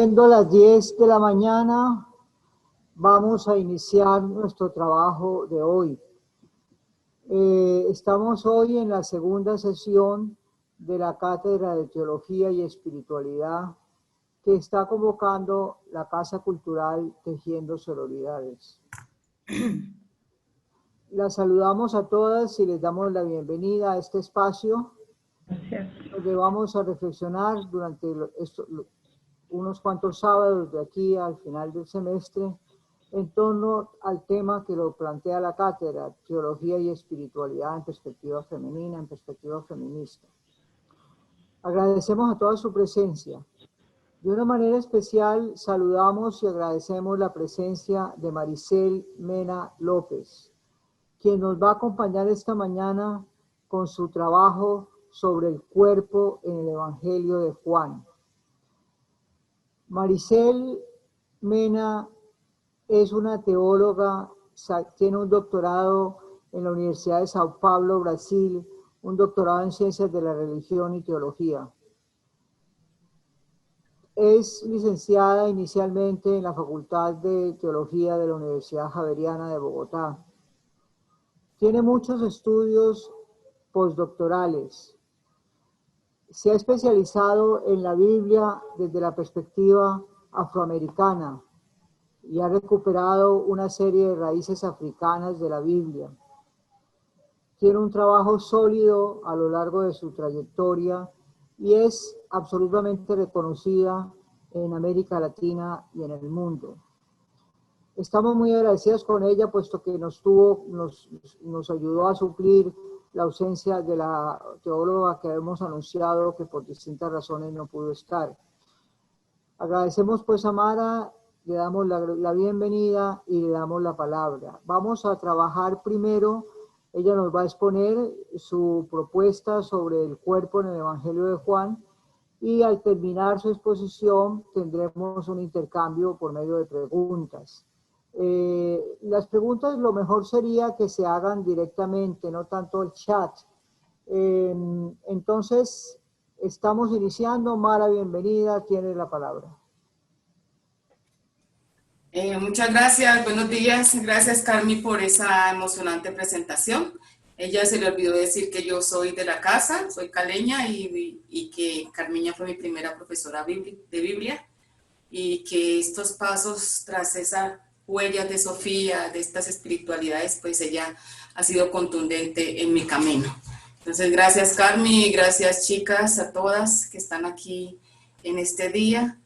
Siendo las 10 de la mañana, vamos a iniciar nuestro trabajo de hoy. Estamos hoy en la segunda sesión de la Cátedra de Teología y Espiritualidad que está convocando la Casa Cultural Tejiendo Sororidades. Las saludamos a todas y les damos la bienvenida a este espacio donde vamos a reflexionar durante unos cuantos sábados de aquí al final del semestre en torno al tema que lo plantea la cátedra, teología y espiritualidad en perspectiva femenina, en perspectiva feminista. Agradecemos a toda su presencia. De una manera especial saludamos y agradecemos la presencia de Maricel Mena López, quien nos va a acompañar esta mañana con su trabajo sobre el cuerpo en el Evangelio de Juan. Maricel Mena es una teóloga, tiene un doctorado en la Universidad de Sao Paulo, Brasil, un doctorado en Ciencias de la Religión y Teología. Es licenciada inicialmente en la Facultad de Teología de la Universidad Javeriana de Bogotá. Tiene muchos estudios postdoctorales. Se ha especializado en la Biblia desde la perspectiva afroamericana y ha recuperado una serie de raíces africanas de la Biblia. Tiene un trabajo sólido a lo largo de su trayectoria y es absolutamente reconocida en América Latina y en el mundo. Estamos muy agradecidos con ella, puesto que nos ayudó a suplir la ausencia de la teóloga que hemos anunciado que por distintas razones no pudo estar. Agradecemos pues a Mara, le damos la bienvenida y le damos la palabra. Vamos a trabajar primero, ella nos va a exponer su propuesta sobre el cuerpo en el Evangelio de Juan y al terminar su exposición tendremos un intercambio por medio de preguntas. Las preguntas lo mejor sería que se hagan directamente, no tanto el chat. Entonces, estamos iniciando. Mara, bienvenida, tiene la palabra. Muchas gracias, buenos días. Gracias, Carmi, por esa emocionante presentación. Ella se le olvidó decir que yo soy de la casa, soy caleña y que Carmiña fue mi primera profesora de Biblia y que estos pasos tras esa huella de Sofía, de estas espiritualidades, pues ella ha sido contundente en mi camino. Entonces, gracias, Carmi, gracias, chicas, a todas que están aquí en este día.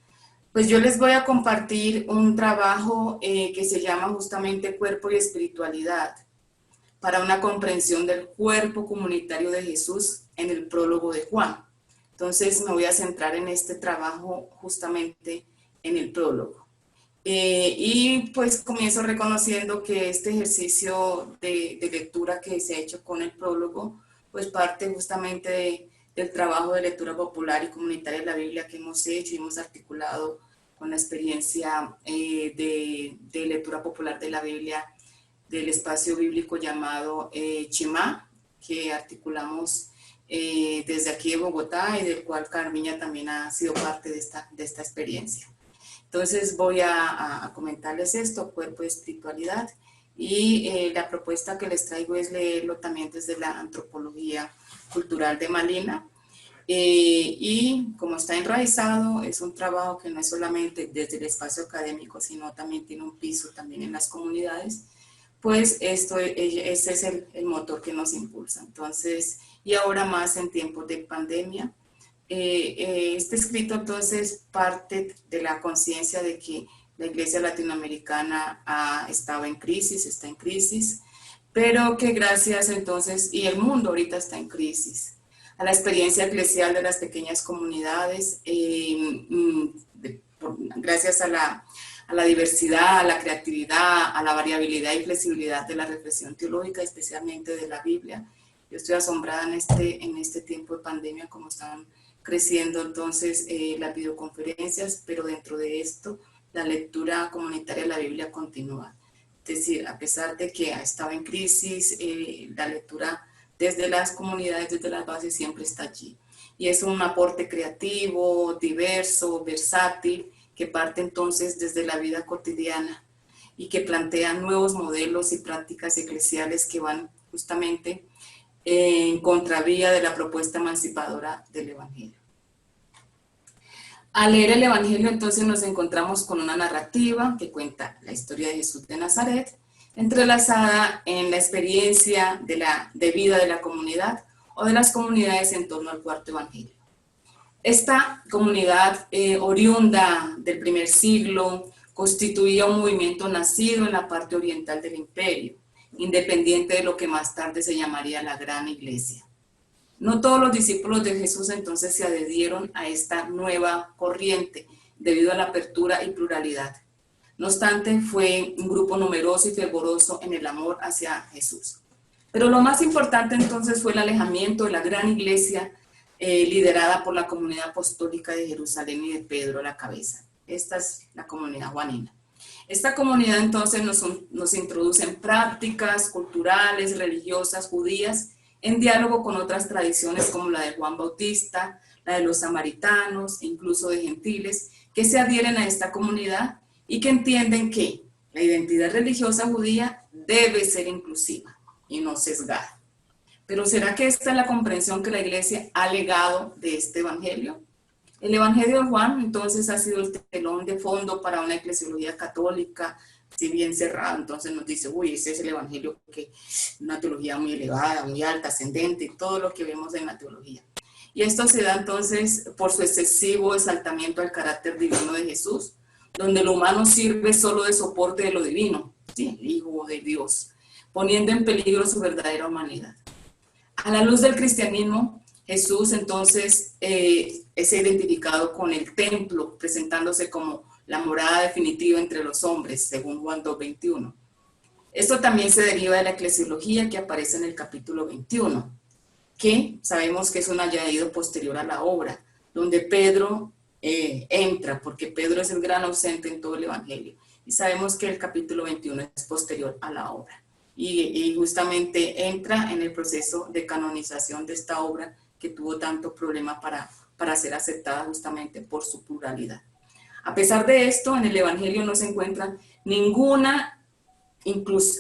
Pues yo les voy a compartir un trabajo que se llama justamente Cuerpo y Espiritualidad, para una comprensión del cuerpo comunitario de Jesús en el prólogo de Juan. Entonces me voy a centrar en este trabajo justamente en el prólogo. Y pues comienzo reconociendo que este ejercicio de lectura que se ha hecho con el prólogo, pues parte justamente del trabajo de lectura popular y comunitaria de la Biblia que hemos hecho y hemos articulado con la experiencia de lectura popular de la Biblia del espacio bíblico llamado Chimá, que articulamos desde aquí de Bogotá y del cual Carmiña también ha sido parte de esta experiencia. Entonces voy a comentarles esto, cuerpo y espiritualidad, y la propuesta que les traigo es leerlo también desde la antropología cultural de Malina. Y como está enraizado, es un trabajo que no es solamente desde el espacio académico, sino también tiene un piso también en las comunidades, pues ese es el motor que nos impulsa. Entonces, y ahora más en tiempos de pandemia, este escrito entonces parte de la conciencia de que la iglesia latinoamericana estaba en crisis, está en crisis, pero que gracias entonces, y el mundo ahorita está en crisis, a la experiencia eclesial de las pequeñas comunidades, gracias a la diversidad, a la creatividad, a la variabilidad y flexibilidad de la reflexión teológica, especialmente de la Biblia. Yo estoy asombrada en este tiempo de pandemia, como están creciendo entonces las videoconferencias, pero dentro de esto la lectura comunitaria de la Biblia continúa. Es decir, a pesar de que ha estado en crisis, la lectura desde las comunidades, desde las bases, siempre está allí. Y es un aporte creativo, diverso, versátil, que parte entonces desde la vida cotidiana y que plantea nuevos modelos y prácticas eclesiales que van justamente en contravía de la propuesta emancipadora del Evangelio. Al leer el Evangelio entonces nos encontramos con una narrativa que cuenta la historia de Jesús de Nazaret, entrelazada en la experiencia de vida de la comunidad o de las comunidades en torno al cuarto Evangelio. Esta comunidad oriunda del primer siglo constituía un movimiento nacido en la parte oriental del imperio, independiente de lo que más tarde se llamaría la Gran Iglesia. No todos los discípulos de Jesús entonces se adhirieron a esta nueva corriente debido a la apertura y pluralidad. No obstante, fue un grupo numeroso y fervoroso en el amor hacia Jesús. Pero lo más importante entonces fue el alejamiento de la Gran Iglesia liderada por la comunidad apostólica de Jerusalén y de Pedro a la cabeza. Esta es la comunidad juanina. Esta comunidad entonces nos introduce en prácticas culturales, religiosas, judías, en diálogo con otras tradiciones como la de Juan Bautista, la de los samaritanos e incluso de gentiles, que se adhieren a esta comunidad y que entienden que la identidad religiosa judía debe ser inclusiva y no sesgada. Pero ¿será que esta es la comprensión que la Iglesia ha legado de este Evangelio? El Evangelio de Juan entonces ha sido el telón de fondo para una eclesiología católica, si bien cerrado, entonces nos dice, uy, ese es el Evangelio, que una teología muy elevada, muy alta, ascendente, todo lo que vemos en la teología. Y esto se da entonces por su excesivo exaltamiento al carácter divino de Jesús, donde lo humano sirve solo de soporte de lo divino, ¿sí? El Hijo de Dios, poniendo en peligro su verdadera humanidad. A la luz del cristianismo, Jesús entonces es identificado con el templo, presentándose como la morada definitiva entre los hombres, según Juan 2:21. Esto también se deriva de la eclesiología que aparece en el capítulo 21, que sabemos que es un añadido posterior a la obra, donde Pedro entra, porque Pedro es el gran ausente en todo el Evangelio. Y sabemos que el capítulo 21 es posterior a la obra. Y justamente entra en el proceso de canonización de esta obra que tuvo tanto problema para ser aceptada justamente por su pluralidad. A pesar de esto, en el Evangelio no se encuentra ninguna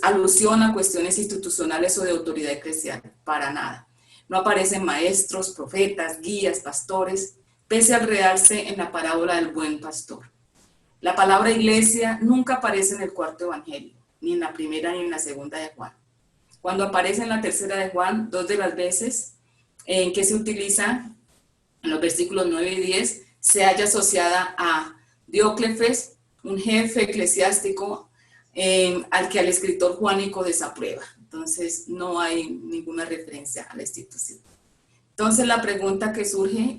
alusión a cuestiones institucionales o de autoridad eclesial, para nada. No aparecen maestros, profetas, guías, pastores, pese al realce en la parábola del buen pastor. La palabra iglesia nunca aparece en el cuarto Evangelio, ni en la primera ni en la segunda de Juan. Cuando aparece en la tercera de Juan, 2 de las veces en que se utiliza, en los versículos 9 y 10, se halla asociada a Dióclefes, un jefe eclesiástico al que al escritor juánico desaprueba. Entonces no hay ninguna referencia a la institución. Entonces la pregunta que surge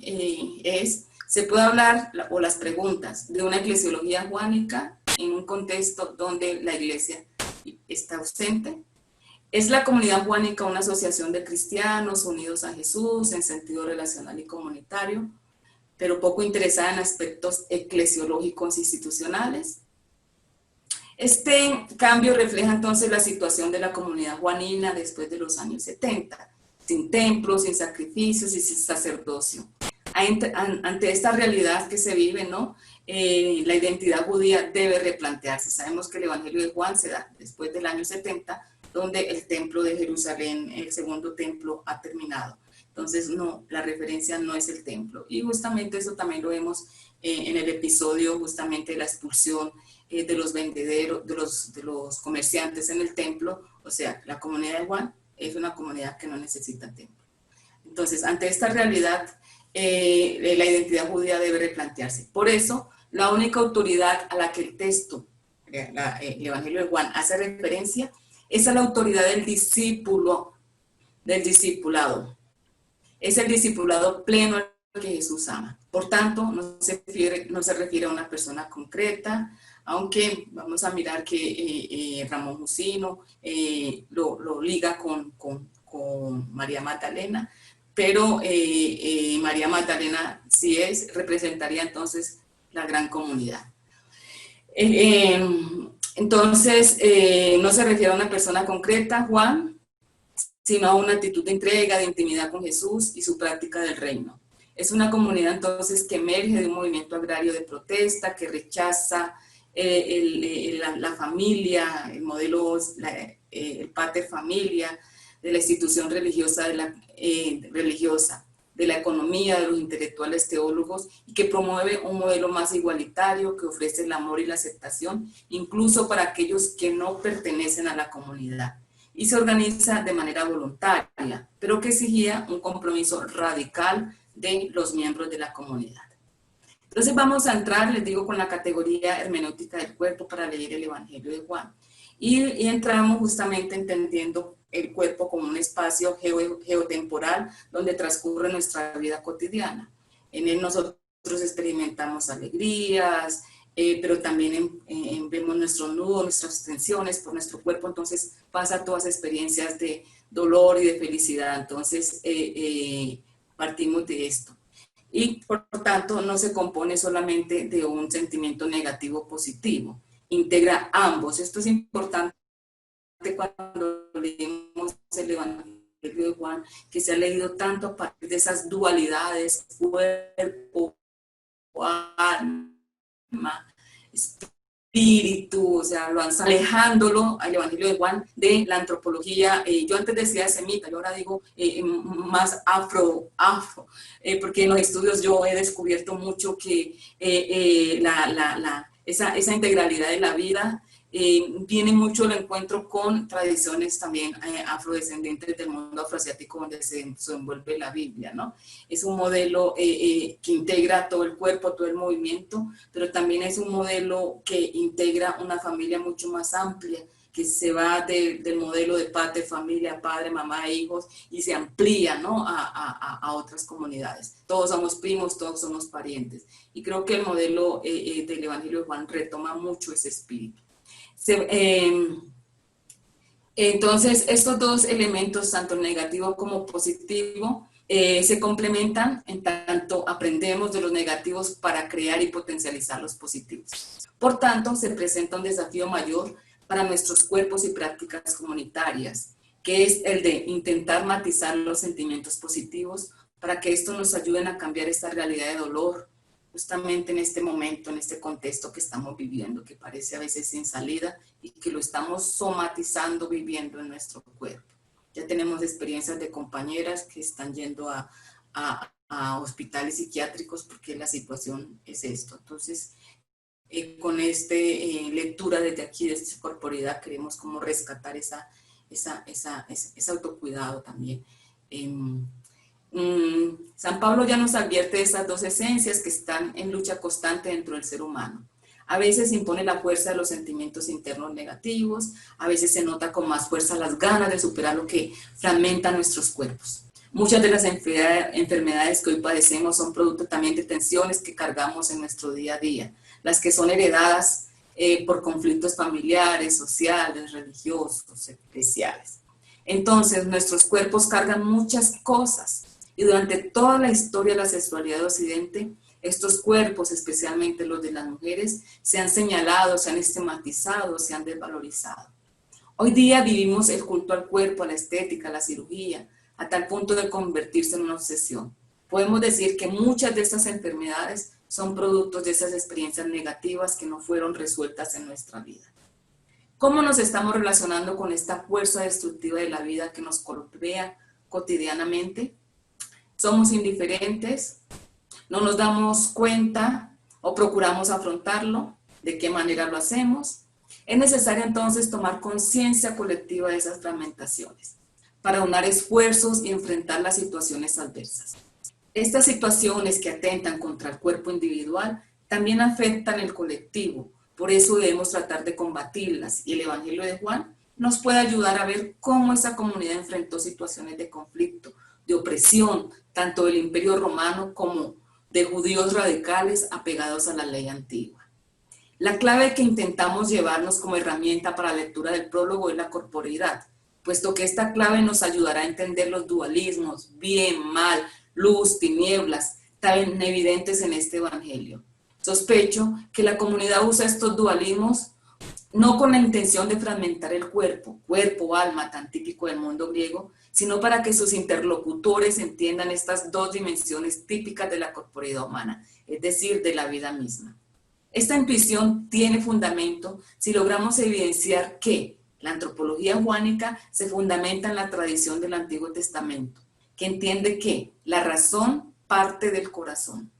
es, ¿se puede hablar, o las preguntas, de una eclesiología juánica en un contexto donde la iglesia está ausente? ¿Es la comunidad juánica una asociación de cristianos unidos a Jesús en sentido relacional y comunitario, pero poco interesada en aspectos eclesiológicos institucionales? Este cambio refleja entonces la situación de la comunidad juanina después de los años 70, sin templos, sin sacrificios y sin sacerdocio. Ante esta realidad que se vive, ¿no? La identidad judía debe replantearse. Sabemos que el Evangelio de Juan se da después del año 70, donde el templo de Jerusalén, el segundo templo, ha terminado. Entonces, no, la referencia no es el templo. Y justamente eso también lo vemos en el episodio justamente de la expulsión de los vendederos, de los comerciantes en el templo. O sea, la comunidad de Juan es una comunidad que no necesita templo. Entonces, ante esta realidad, la identidad judía debe replantearse. Por eso, la única autoridad a la que el texto, el Evangelio de Juan, hace referencia es a la autoridad del discípulo, del discipulado. Es el discipulado pleno al que Jesús ama. Por tanto, no se refiere a una persona concreta, aunque vamos a mirar que Ramón Jusino lo liga con María Magdalena, pero María Magdalena sí representaría entonces la gran comunidad. Entonces, no se refiere a una persona concreta, Juan, sino a una actitud de entrega, de intimidad con Jesús y su práctica del reino. Es una comunidad entonces que emerge de un movimiento agrario de protesta, que rechaza la familia, el modelo, el pater familia, de la institución religiosa, de la economía, de los intelectuales teólogos, y que promueve un modelo más igualitario, que ofrece el amor y la aceptación, incluso para aquellos que no pertenecen a la comunidad. Y se organiza de manera voluntaria, pero que exigía un compromiso radical de los miembros de la comunidad. Entonces vamos a entrar, les digo, con la categoría hermenéutica del cuerpo para leer el Evangelio de Juan. Y entramos justamente entendiendo el cuerpo como un espacio geotemporal donde transcurre nuestra vida cotidiana. En él nosotros experimentamos alegrías, pero también vemos nuestro nudo, nuestras tensiones por nuestro cuerpo, entonces pasa todas las experiencias de dolor y de felicidad. Entonces partimos de esto. Y por tanto no se compone solamente de un sentimiento negativo o positivo, integra ambos. Esto es importante cuando leemos el Evangelio de Juan, que se ha leído tanto a partir de esas dualidades, cuerpo, alma, espíritu, o sea, lo han alejándolo al Evangelio de Juan de la antropología. Yo antes decía semita, yo ahora digo más afro, porque en los estudios yo he descubierto mucho que esa integralidad de la vida viene mucho el encuentro con tradiciones también afrodescendientes del mundo afroasiático donde se envuelve la Biblia, ¿no? Es un modelo que integra todo el cuerpo, todo el movimiento, pero también es un modelo que integra una familia mucho más amplia, que se va del modelo de pater familia, padre, mamá e hijos, y se amplía, ¿no? a otras comunidades. Todos somos primos, todos somos parientes. Y creo que el modelo del Evangelio de Juan retoma mucho ese espíritu. Entonces, estos dos elementos, tanto negativo como positivo, se complementan en tanto aprendemos de los negativos para crear y potencializar los positivos. Por tanto, se presenta un desafío mayor para nuestros cuerpos y prácticas comunitarias, que es el de intentar matizar los sentimientos positivos para que estos nos ayuden a cambiar esta realidad de dolor, justamente en este momento, en este contexto que estamos viviendo, que parece a veces sin salida y que lo estamos somatizando, viviendo en nuestro cuerpo. Ya tenemos experiencias de compañeras que están yendo a hospitales psiquiátricos porque la situación es esto. Entonces, con esta lectura desde aquí, de esta corporeidad, queremos como rescatar ese autocuidado también. San Pablo ya nos advierte de esas dos esencias que están en lucha constante dentro del ser humano. A veces impone la fuerza de los sentimientos internos negativos, a veces se nota con más fuerza las ganas de superar lo que fragmenta nuestros cuerpos. Muchas de las enfermedades que hoy padecemos son producto también de tensiones que cargamos en nuestro día a día, las que son heredadas por conflictos familiares, sociales, religiosos, eclesiales. Entonces, nuestros cuerpos cargan muchas cosas. Y durante toda la historia de la sexualidad de Occidente, estos cuerpos, especialmente los de las mujeres, se han señalado, se han estigmatizado, se han desvalorizado. Hoy día vivimos el culto al cuerpo, a la estética, a la cirugía, a tal punto de convertirse en una obsesión. Podemos decir que muchas de estas enfermedades son productos de esas experiencias negativas que no fueron resueltas en nuestra vida. ¿Cómo nos estamos relacionando con esta fuerza destructiva de la vida que nos golpea cotidianamente? ¿Somos indiferentes? ¿No nos damos cuenta o procuramos afrontarlo? ¿De qué manera lo hacemos? Es necesario entonces tomar conciencia colectiva de esas fragmentaciones para aunar esfuerzos y enfrentar las situaciones adversas. Estas situaciones que atentan contra el cuerpo individual también afectan el colectivo, por eso debemos tratar de combatirlas, y el Evangelio de Juan nos puede ayudar a ver cómo esa comunidad enfrentó situaciones de conflicto, de opresión, tanto del Imperio Romano como de judíos radicales apegados a la ley antigua. La clave que intentamos llevarnos como herramienta para la lectura del prólogo es la corporeidad, puesto que esta clave nos ayudará a entender los dualismos, bien, mal, luz, tinieblas, tan evidentes en este Evangelio. Sospecho que la comunidad usa estos dualismos no con la intención de fragmentar el cuerpo, alma, tan típico del mundo griego, sino para que sus interlocutores entiendan estas dos dimensiones típicas de la corporeidad humana, es decir, de la vida misma. Esta intuición tiene fundamento si logramos evidenciar que la antropología juánica se fundamenta en la tradición del Antiguo Testamento, que entiende que la razón parte del corazón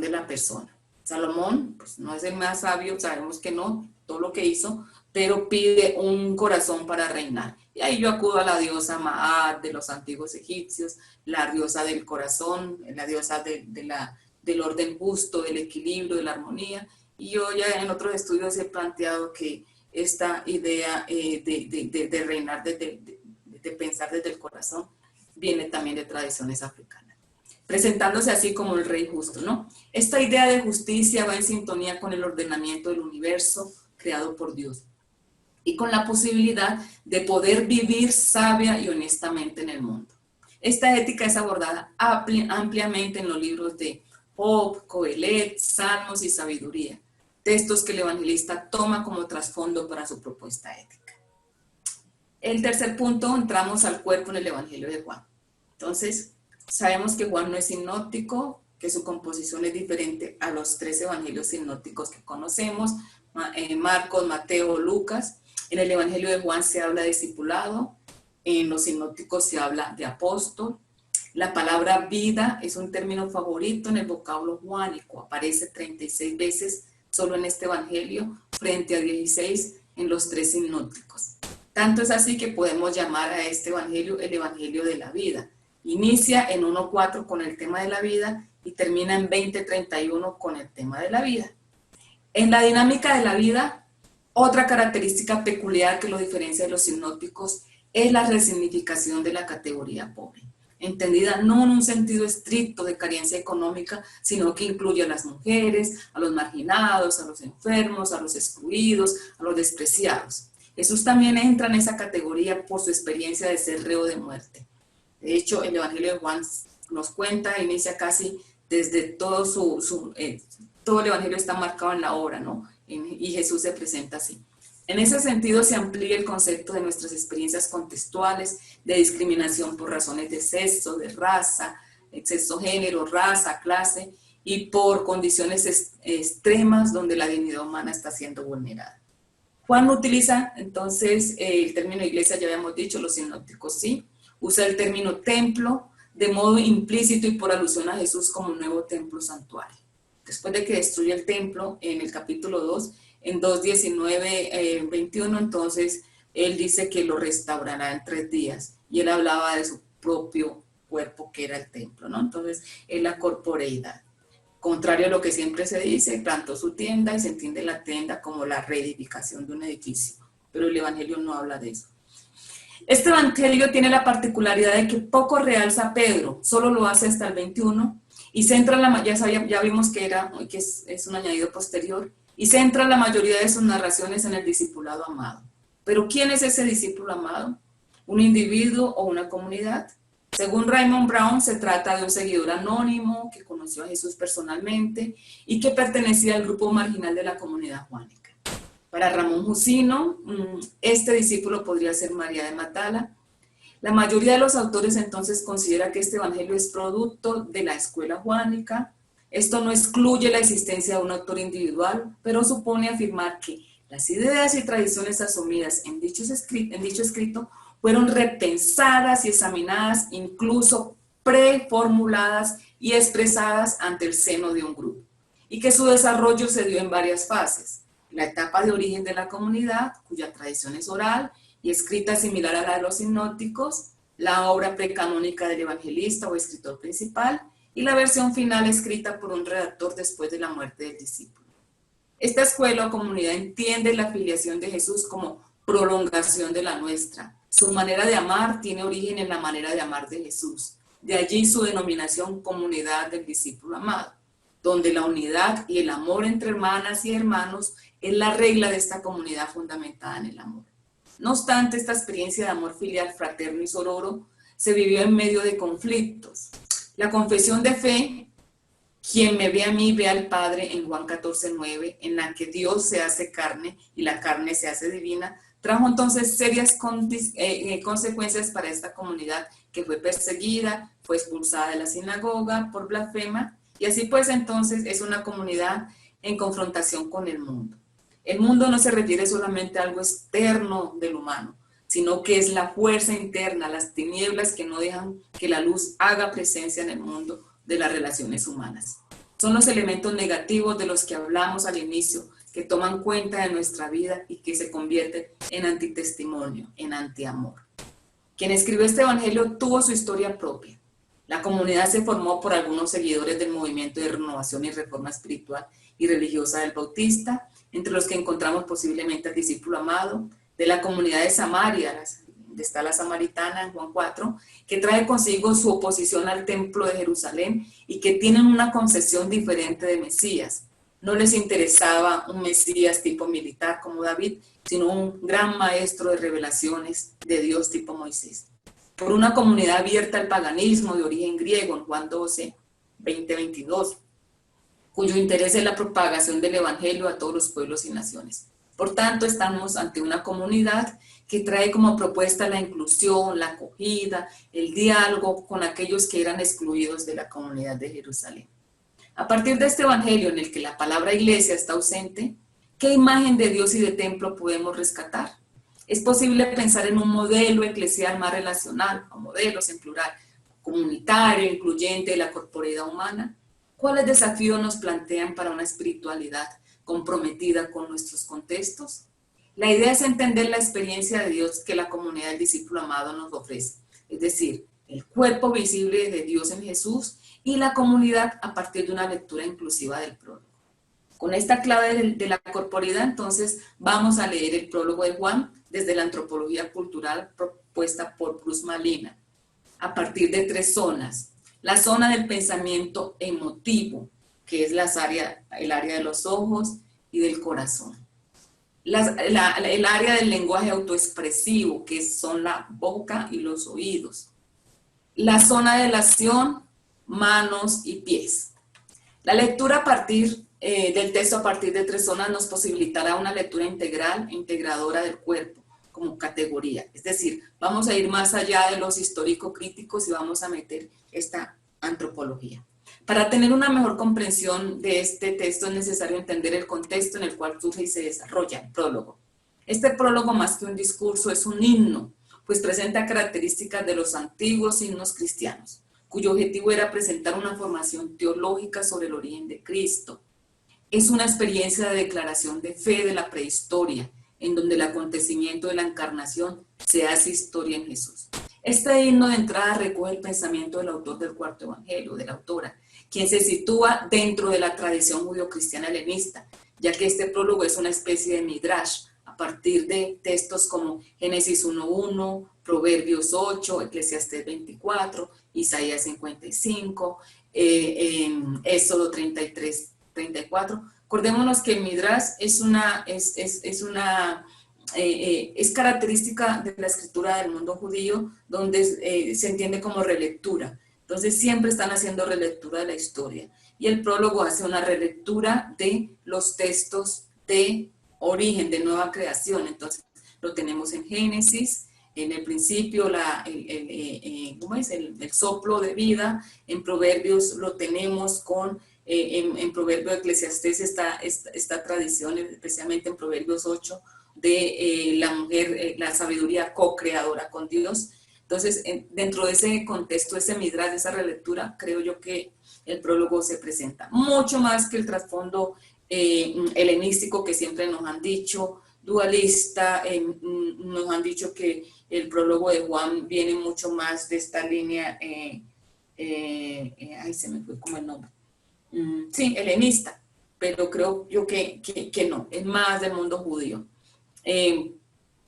de la persona. Salomón, pues no es el más sabio, sabemos que no, todo lo que hizo, pero pide un corazón para reinar. Y ahí yo acudo a la diosa Maat de los antiguos egipcios, la diosa del corazón, la diosa del orden justo, del equilibrio, de la armonía. Y yo ya en otros estudios he planteado que esta idea de reinar, de pensar desde el corazón, viene también de tradiciones africanas, presentándose así como el rey justo, ¿no? Esta idea de justicia va en sintonía con el ordenamiento del universo creado por Dios y con la posibilidad de poder vivir sabia y honestamente en el mundo. Esta ética es abordada ampliamente en los libros de Job, Coelet, Salmos y Sabiduría, textos que el evangelista toma como trasfondo para su propuesta ética. El tercer punto, entramos al cuerpo en el Evangelio de Juan. Entonces, sabemos que Juan no es sinóptico, que su composición es diferente a los 3 evangelios sinópticos que conocemos, Marcos, Mateo, Lucas. En el Evangelio de Juan se habla de discipulado, en los sinópticos se habla de apóstol. La palabra vida es un término favorito en el vocablo juánico, aparece 36 veces solo en este evangelio, frente a 16 en los 3 sinópticos. Tanto es así que podemos llamar a este evangelio el evangelio de la vida. Inicia en 1.4 con el tema de la vida y termina en 20.31 con el tema de la vida. En la dinámica de la vida, otra característica peculiar que lo diferencia de los sinópticos es la resignificación de la categoría pobre, entendida no en un sentido estricto de carencia económica, sino que incluye a las mujeres, a los marginados, a los enfermos, a los excluidos, a los despreciados. Jesús también entra en esa categoría por su experiencia de ser reo de muerte. De hecho, el Evangelio de Juan nos cuenta, inicia casi desde todo todo el Evangelio está marcado en la obra, ¿no? Y Jesús se presenta así. En ese sentido se amplía el concepto de nuestras experiencias contextuales de discriminación por razones de sexo, de raza, sexo, género, raza, clase y por condiciones extremas donde la dignidad humana está siendo vulnerada. Juan utiliza entonces el término iglesia, ya habíamos dicho, los sinópticos sí, usa el término templo de modo implícito y por alusión a Jesús como un nuevo templo santuario. Después de que destruye el templo en el capítulo 2, en 2:19, 21, entonces él dice que lo restaurará en 3 días y él hablaba de su propio cuerpo que era el templo, ¿no? Entonces es la corporeidad. Contrario a lo que siempre se dice, plantó su tienda y se entiende la tienda como la reedificación de un edificio, pero el Evangelio no habla de eso. Este Evangelio tiene la particularidad de que poco realza a Pedro, solo lo hace hasta el 21 y centra ya vimos que es un añadido posterior, y centra la mayoría de sus narraciones en el discipulado amado. Pero ¿quién es ese discípulo amado? ¿Un individuo o una comunidad? Según Raymond Brown, se trata de un seguidor anónimo que conoció a Jesús personalmente y que pertenecía al grupo marginal de la comunidad juánica. Para Ramón Jusino, este discípulo podría ser María de Magdala. La mayoría de los autores entonces considera que este evangelio es producto de la escuela juánica. Esto no excluye la existencia de un autor individual, pero supone afirmar que las ideas y tradiciones asumidas en dicho escrito fueron repensadas y examinadas, incluso preformuladas y expresadas ante el seno de un grupo, y que su desarrollo se dio en varias fases. La etapa de origen de la comunidad, cuya tradición es oral y escrita similar a la de los sinópticos, la obra precanónica del evangelista o escritor principal, y la versión final escrita por un redactor después de la muerte del discípulo. Esta escuela o comunidad entiende la filiación de Jesús como prolongación de la nuestra. Su manera de amar tiene origen en la manera de amar de Jesús. De allí su denominación comunidad del discípulo amado, donde la unidad y el amor entre hermanas y hermanos es la regla de esta comunidad fundamentada en el amor. No obstante, esta experiencia de amor filial, fraterno y sororo se vivió en medio de conflictos. La confesión de fe Quien me ve a mí, ve al Padre, en Juan 14:9, en la que Dios se hace carne y la carne se hace divina, trajo entonces serias consecuencias para esta comunidad que fue perseguida, fue expulsada de la sinagoga por blasfema, y así pues entonces es una comunidad en confrontación con el mundo. El mundo no se refiere solamente a algo externo del humano, sino que es la fuerza interna, las tinieblas que no dejan que la luz haga presencia en el mundo de las relaciones humanas. Son los elementos negativos de los que hablamos al inicio, que toman cuenta de nuestra vida y que se convierten en antitestimonio, en antiamor. Quien escribió este evangelio tuvo su historia propia. La comunidad se formó por algunos seguidores del movimiento de renovación y reforma espiritual y religiosa del Bautista, entre los que encontramos posiblemente al discípulo amado, de la comunidad de Samaria, donde está la samaritana en Juan 4, que trae consigo su oposición al templo de Jerusalén y que tienen una concepción diferente de Mesías. No les interesaba un Mesías tipo militar como David, sino un gran maestro de revelaciones de Dios tipo Moisés. Por una comunidad abierta al paganismo de origen griego en Juan 12, 20-22, cuyo interés es la propagación del evangelio a todos los pueblos y naciones. Por tanto, estamos ante una comunidad que trae como propuesta la inclusión, la acogida, el diálogo con aquellos que eran excluidos de la comunidad de Jerusalén. A partir de este evangelio en el que la palabra iglesia está ausente, ¿qué imagen de Dios y de templo podemos rescatar? ¿Es posible pensar en un modelo eclesial más relacional, o modelos en plural, comunitario, incluyente de la corporeidad humana? ¿Cuáles desafíos nos plantean para una espiritualidad comprometida con nuestros contextos? La idea es entender la experiencia de Dios que la comunidad del discípulo amado nos ofrece, es decir, el cuerpo visible de Dios en Jesús y la comunidad a partir de una lectura inclusiva del prólogo. Con esta clave de la corporeidad, entonces, vamos a leer el prólogo de Juan desde la antropología cultural propuesta por Bruce Malina, a partir de 3 zonas. La zona del pensamiento emotivo, que es el área de los ojos y del corazón. El área del lenguaje autoexpresivo, que son la boca y los oídos. La zona de la acción, manos y pies. La lectura a partir del texto a partir de 3 zonas nos posibilitará una lectura integral e integradora del cuerpo como categoría. Es decir, vamos a ir más allá de los histórico-críticos y vamos a meter esta antropología. Para tener una mejor comprensión de este texto es necesario entender el contexto en el cual surge y se desarrolla el prólogo. Este prólogo, más que un discurso, es un himno, pues presenta características de los antiguos himnos cristianos, cuyo objetivo era presentar una formación teológica sobre el origen de Cristo. Es una experiencia de declaración de fe de la prehistoria, en donde el acontecimiento de la encarnación se hace historia en Jesús. Este himno de entrada recoge el pensamiento del autor del cuarto evangelio, de la autora, quien se sitúa dentro de la tradición judio-cristiana helenista, ya que este prólogo es una especie de midrash, a partir de textos como Génesis 1:1, Proverbios 8, Eclesiastés 24, Isaías 55, Éxodo 33-34. Acordémonos que el midrash es característica de la escritura del mundo judío, donde se entiende como relectura. Entonces siempre están haciendo relectura de la historia. Y el prólogo hace una relectura de los textos de origen, de nueva creación. Entonces lo tenemos en Génesis, en el principio el soplo de vida. En Proverbios lo tenemos con, en Proverbios de Eclesiastés esta tradición, especialmente en Proverbios 8, de la mujer, la sabiduría co-creadora con Dios. Entonces, dentro de ese contexto, ese midrash, de esa relectura, creo yo que el prólogo se presenta mucho más que el trasfondo helenístico que siempre nos han dicho, dualista. Nos han dicho que el prólogo de Juan viene mucho más de esta línea, ay, se me fue como el nombre, sí, helenista, pero creo yo que no, es más del mundo judío.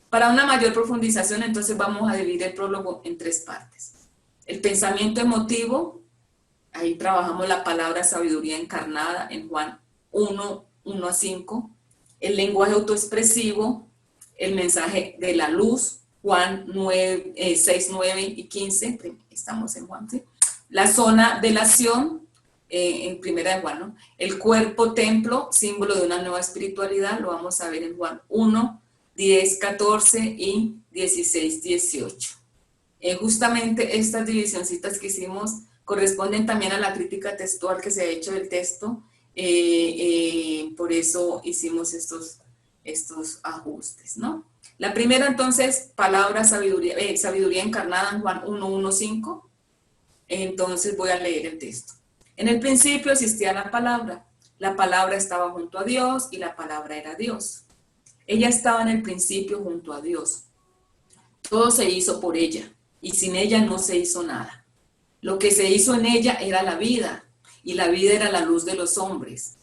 Para una mayor profundización, entonces vamos a dividir el prólogo en 3 partes. El pensamiento emotivo, ahí trabajamos la palabra sabiduría encarnada en Juan 1:1-5. El lenguaje autoexpresivo, el mensaje de la luz, Juan 6, 9 y 15, estamos en Juan, ¿sí? La zona de la acción, en Primera de Juan, ¿no? El cuerpo templo, símbolo de una nueva espiritualidad, lo vamos a ver en Juan 1, 10, 14 y 16, 18. Justamente estas divisioncitas que hicimos corresponden también a la crítica textual que se ha hecho del texto, por eso hicimos estos ajustes, ¿no? La primera entonces, palabra sabiduría, sabiduría encarnada en Juan 1, 1, 5. Entonces voy a leer el texto. En el principio existía la palabra estaba junto a Dios y la palabra era Dios. Ella estaba en el principio junto a Dios. Todo se hizo por ella y sin ella no se hizo nada. Lo que se hizo en ella era la vida y la vida era la luz de los hombres.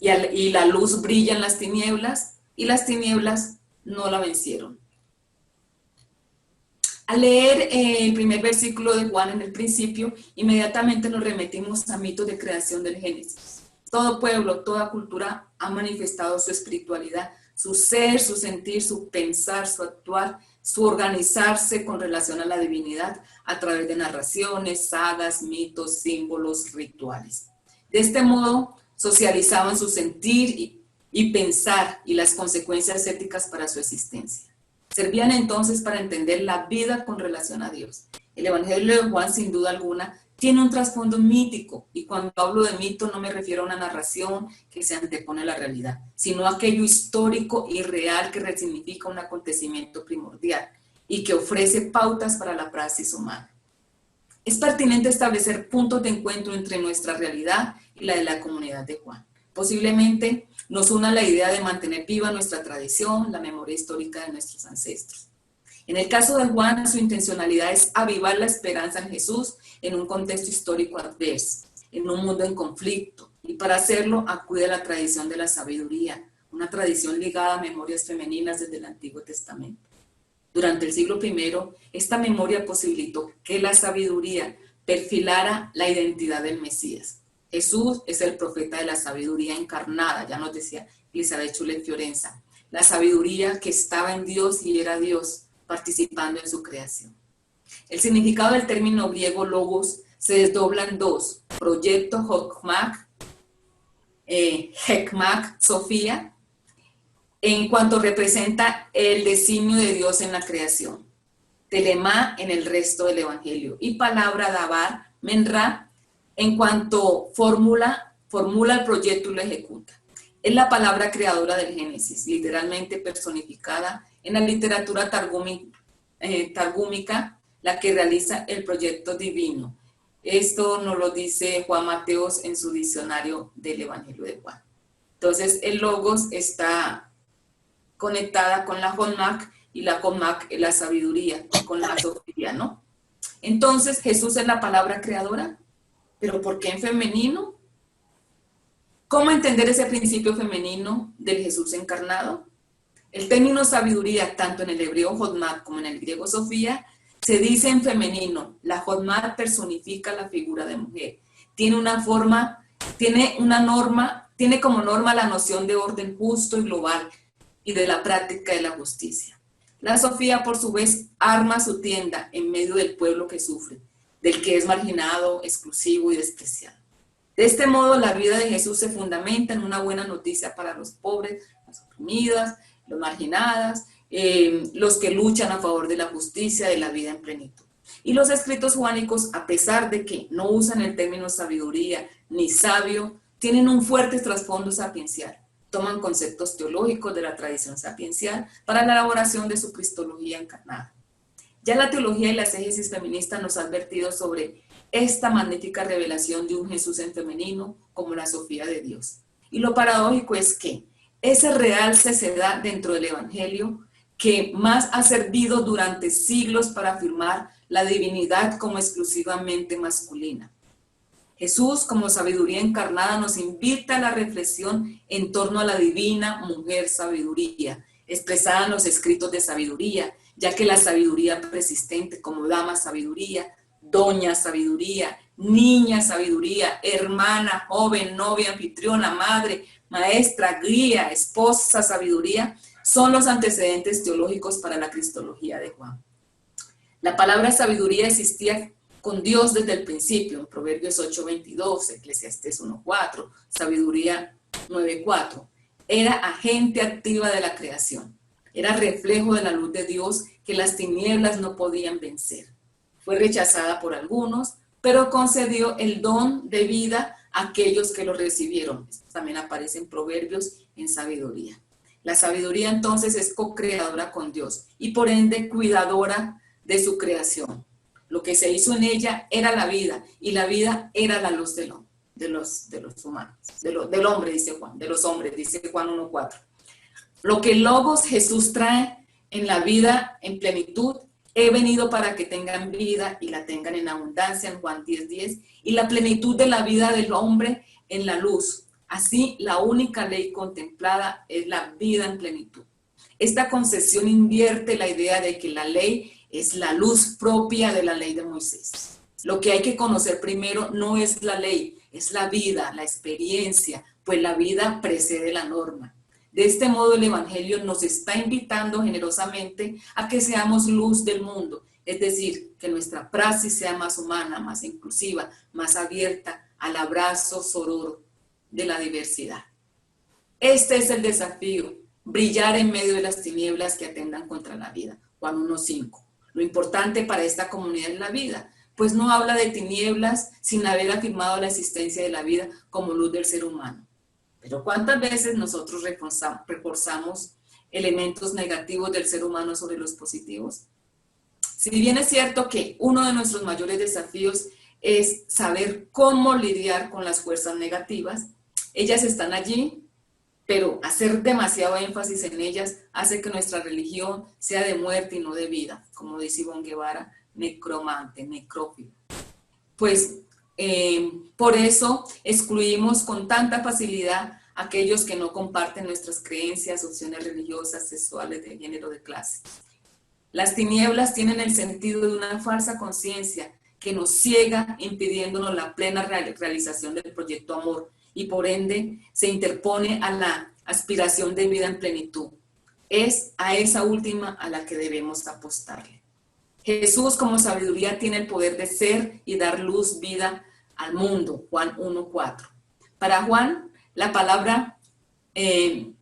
Y la luz brilla en las tinieblas y las tinieblas no la vencieron. Al leer el primer versículo de Juan en el principio, inmediatamente nos remitimos a mitos de creación del Génesis. Todo pueblo, toda cultura ha manifestado su espiritualidad, su ser, su sentir, su pensar, su actuar, su organizarse con relación a la divinidad a través de narraciones, sagas, mitos, símbolos, rituales. De este modo, socializaban su sentir y pensar y las consecuencias éticas para su existencia. Servían entonces para entender la vida con relación a Dios. El Evangelio de Juan, sin duda alguna, tiene un trasfondo mítico, y cuando hablo de mito no me refiero a una narración que se antepone a la realidad, sino a aquello histórico y real que resignifica un acontecimiento primordial y que ofrece pautas para la praxis humana. Es pertinente establecer puntos de encuentro entre nuestra realidad y la de la comunidad de Juan. Posiblemente nos una la idea de mantener viva nuestra tradición, la memoria histórica de nuestros ancestros. En el caso de Juan, su intencionalidad es avivar la esperanza en Jesús en un contexto histórico adverso, en un mundo en conflicto, y para hacerlo acude a la tradición de la sabiduría, una tradición ligada a memorias femeninas desde el Antiguo Testamento. Durante el siglo I, esta memoria posibilitó que la sabiduría perfilara la identidad del Mesías. Jesús es el profeta de la sabiduría encarnada, ya nos decía Elizabeth Chulet Fiorenza, la sabiduría que estaba en Dios y era Dios, participando en su creación. El significado del término griego logos se desdobla en dos: proyecto Hokmak, Hekmak, Sofía, en cuanto representa el designio de Dios en la creación, telemá en el resto del Evangelio, y palabra dabar, menra, en cuanto formula el proyecto y lo ejecuta. Es la palabra creadora del Génesis, literalmente personificada en la literatura targúmica, la que realiza el proyecto divino. Esto nos lo dice Juan Mateos en su diccionario del Evangelio de Juan. Entonces, el logos está conectada con la Hokmak, y la Hokmak es la sabiduría, con la Sofía, ¿no? Entonces, Jesús es la palabra creadora, pero ¿por qué en femenino? ¿Cómo entender ese principio femenino del Jesús encarnado? El término sabiduría, tanto en el hebreo Hokmak como en el griego Sofía, se dice en femenino. La Hokmak personifica la figura de mujer. Tiene como norma la noción de orden justo y global y de la práctica de la justicia. La Sofía, por su vez, arma su tienda en medio del pueblo que sufre, del que es marginado, exclusivo y despreciado. De este modo, la vida de Jesús se fundamenta en una buena noticia para los pobres, las oprimidas, los marginadas, los que luchan a favor de la justicia, de la vida en plenitud. Y los escritos juánicos, a pesar de que no usan el término sabiduría ni sabio, tienen un fuerte trasfondo sapiencial. Toman conceptos teológicos de la tradición sapiencial para la elaboración de su cristología encarnada. Ya la teología y la exégesis feminista nos ha advertido sobre esta magnífica revelación de un Jesús en femenino como la Sofía de Dios. Y lo paradójico es que ese realce se da dentro del Evangelio que más ha servido durante siglos para afirmar la divinidad como exclusivamente masculina. Jesús, como sabiduría encarnada, nos invita a la reflexión en torno a la divina mujer sabiduría, expresada en los escritos de sabiduría, ya que la sabiduría persistente, como dama sabiduría, doña sabiduría, niña sabiduría, hermana, joven, novia, anfitriona, madre, maestra, guía, esposa sabiduría, son los antecedentes teológicos para la cristología de Juan. La palabra sabiduría existía con Dios desde el principio, en Proverbios 8:22, Eclesiastés 1:4, Sabiduría 9:4. Era agente activa de la creación. Era reflejo de la luz de Dios que las tinieblas no podían vencer. Fue rechazada por algunos, pero concedió el don de vida a aquellos que lo recibieron. Esto también aparece en Proverbios, en Sabiduría. La sabiduría entonces es co-creadora con Dios y por ende cuidadora de su creación. Lo que se hizo en ella era la vida y la vida era la luz de los humanos, del hombre, dice Juan, de los hombres, dice Juan 1:4. Lo que el Logos Jesús trae en la vida en plenitud, he venido para que tengan vida y la tengan en abundancia, en Juan 10:10, y la plenitud de la vida del hombre en la luz. Así, la única ley contemplada es la vida en plenitud. Esta concesión invierte la idea de que la ley es la luz propia de la ley de Moisés. Lo que hay que conocer primero no es la ley, es la vida, la experiencia, pues la vida precede la norma. De este modo, el Evangelio nos está invitando generosamente a que seamos luz del mundo, es decir, que nuestra praxis sea más humana, más inclusiva, más abierta al abrazo sororo de la diversidad. Este es el desafío, brillar en medio de las tinieblas que atentan contra la vida. Juan 1:5. Lo importante para esta comunidad es la vida, pues no habla de tinieblas sin haber afirmado la existencia de la vida como luz del ser humano. Pero ¿cuántas veces nosotros reforzamos elementos negativos del ser humano sobre los positivos? Si bien es cierto que uno de nuestros mayores desafíos es saber cómo lidiar con las fuerzas negativas, ellas están allí, pero hacer demasiado énfasis en ellas hace que nuestra religión sea de muerte y no de vida, como dice Ivonne Guevara, necromante, necrófilo. Pues por eso excluimos con tanta facilidad a aquellos que no comparten nuestras creencias, opciones religiosas, sexuales, de género, de clase. Las tinieblas tienen el sentido de una falsa conciencia que nos ciega, impidiéndonos la plena realización del proyecto amor y por ende se interpone a la aspiración de vida en plenitud. Es a esa última a la que debemos apostarle. Jesús como sabiduría tiene el poder de ser y dar luz, vida al mundo, Juan 1:4. Para Juan, la palabra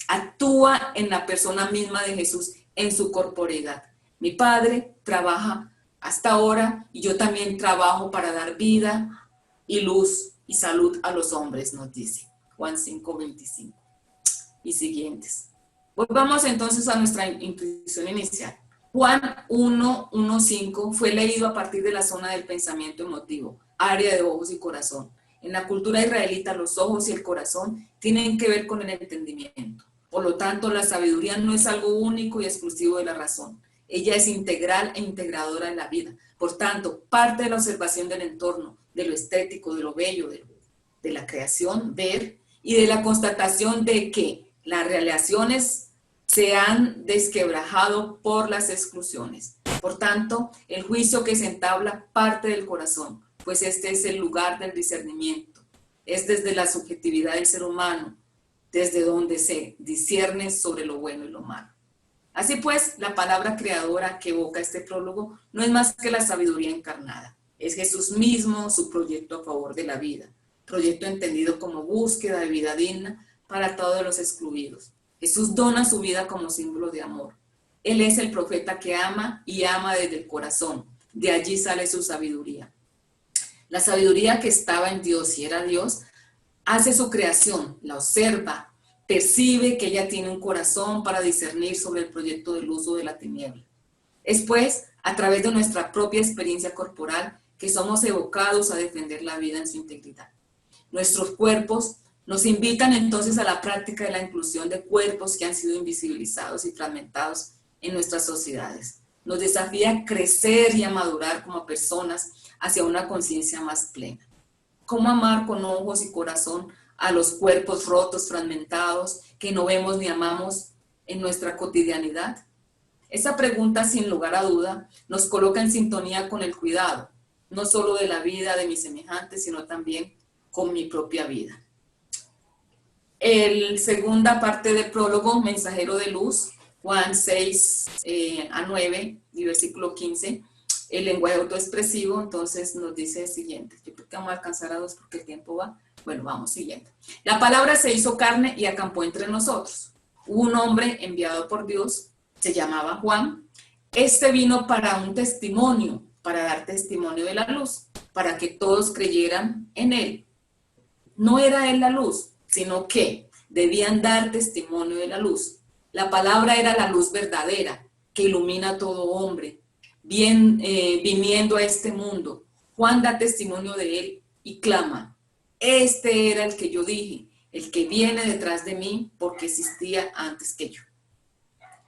actúa en la persona misma de Jesús, en su corporeidad. Mi Padre trabaja hasta ahora y yo también trabajo para dar vida y luz y salud a los hombres, nos dice Juan 5:25 y siguientes. Volvamos entonces a nuestra intuición inicial. Juan 1:5 fue leído a partir de la zona del pensamiento emotivo, área de ojos y corazón. En la cultura israelita, los ojos y el corazón tienen que ver con el entendimiento. Por lo tanto, la sabiduría no es algo único y exclusivo de la razón. Ella es integral e integradora en la vida. Por tanto, parte de la observación del entorno, de lo estético, de lo bello, de la creación, ver, y de la constatación de que las relaciones se han desquebrajado por las exclusiones. Por tanto, el juicio que se entabla parte del corazón, pues este es el lugar del discernimiento. Es desde la subjetividad del ser humano, desde donde se discierne sobre lo bueno y lo malo. Así pues, la palabra creadora que evoca este prólogo no es más que la sabiduría encarnada. Es Jesús mismo, su proyecto a favor de la vida. Proyecto entendido como búsqueda de vida digna para todos los excluidos. Jesús dona su vida como símbolo de amor. Él es el profeta que ama y ama desde el corazón. De allí sale su sabiduría. La sabiduría que estaba en Dios y era Dios, hace su creación, la observa, percibe que ella tiene un corazón para discernir sobre el proyecto del uso de la tiniebla. Es pues, a través de nuestra propia experiencia corporal, que somos evocados a defender la vida en su integridad. Nuestros cuerpos nos invitan entonces a la práctica de la inclusión de cuerpos que han sido invisibilizados y fragmentados en nuestras sociedades. Nos desafía a crecer y a madurar como personas hacia una conciencia más plena. ¿Cómo amar con ojos y corazón a los cuerpos rotos, fragmentados, que no vemos ni amamos en nuestra cotidianidad? Esa pregunta, sin lugar a duda, nos coloca en sintonía con el cuidado, no solo de la vida de mis semejantes, sino también con mi propia vida. La segunda parte del prólogo, Mensajero de Luz, Juan 6 a 9, y versículo 15, el lenguaje autoexpresivo, entonces nos dice el siguiente. Yo creo que vamos a alcanzar a 2 porque el tiempo va. Bueno, vamos, siguiente. La palabra se hizo carne y acampó entre nosotros. Hubo un hombre enviado por Dios, se llamaba Juan. Este vino para un testimonio, para dar testimonio de la luz, para que todos creyeran en él. No era él la luz, sino que debían dar testimonio de la luz. La palabra era la luz verdadera, que ilumina a todo hombre, viniendo a este mundo. Juan da testimonio de él y clama: este era el que yo dije, el que viene detrás de mí, porque existía antes que yo.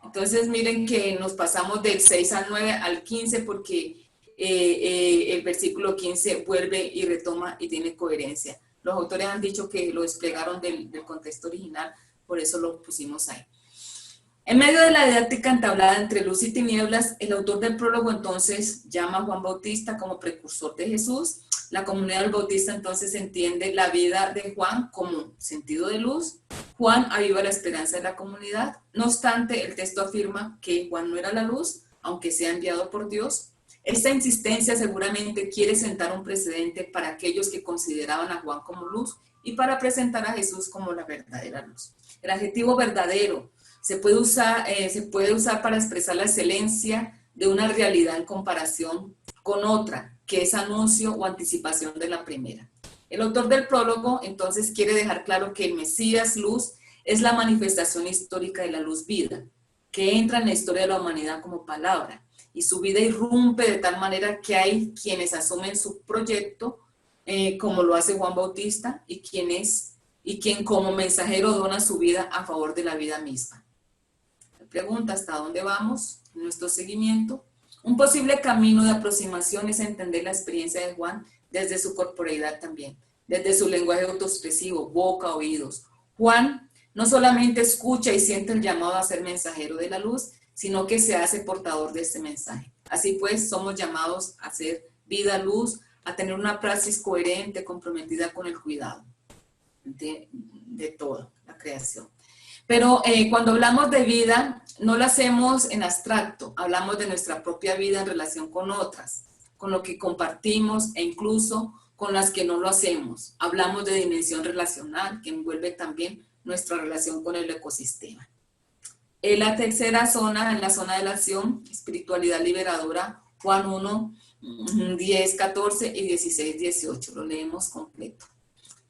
Entonces miren que nos pasamos del 6 al 9 al 15 porque el versículo 15 vuelve y retoma y tiene coherencia. Los autores han dicho que lo desplegaron del contexto original, por eso lo pusimos ahí. En medio de la didáctica entablada entre luz y tinieblas, el autor del prólogo entonces llama a Juan Bautista como precursor de Jesús. La comunidad del Bautista entonces entiende la vida de Juan como sentido de luz. Juan aviva la esperanza de la comunidad. No obstante, el texto afirma que Juan no era la luz, aunque sea enviado por Dios. Esta insistencia seguramente quiere sentar un precedente para aquellos que consideraban a Juan como luz y para presentar a Jesús como la verdadera luz. El adjetivo verdadero se puede usar para expresar la excelencia de una realidad en comparación con otra, que es anuncio o anticipación de la primera. El autor del prólogo entonces quiere dejar claro que el Mesías luz es la manifestación histórica de la luz vida, que entra en la historia de la humanidad como palabra, y su vida irrumpe de tal manera que hay quienes asumen su proyecto, como lo hace Juan Bautista, y quien como mensajero dona su vida a favor de la vida misma. Pregunta: ¿hasta dónde vamos en nuestro seguimiento? Un posible camino de aproximación es entender la experiencia de Juan desde su corporeidad también, desde su lenguaje autoexpresivo, boca, oídos. Juan no solamente escucha y siente el llamado a ser mensajero de la luz, sino que se hace portador de este mensaje. Así pues, somos llamados a ser vida luz, a tener una praxis coherente, comprometida con el cuidado de toda la creación. Pero cuando hablamos de vida, no lo hacemos en abstracto, hablamos de nuestra propia vida en relación con otras, con lo que compartimos e incluso con las que no lo hacemos. Hablamos de dimensión relacional, que envuelve también nuestra relación con el ecosistema. En la tercera zona, en la zona de la acción, espiritualidad liberadora, Juan 1, 10, 14 y 16, 18, lo leemos completo.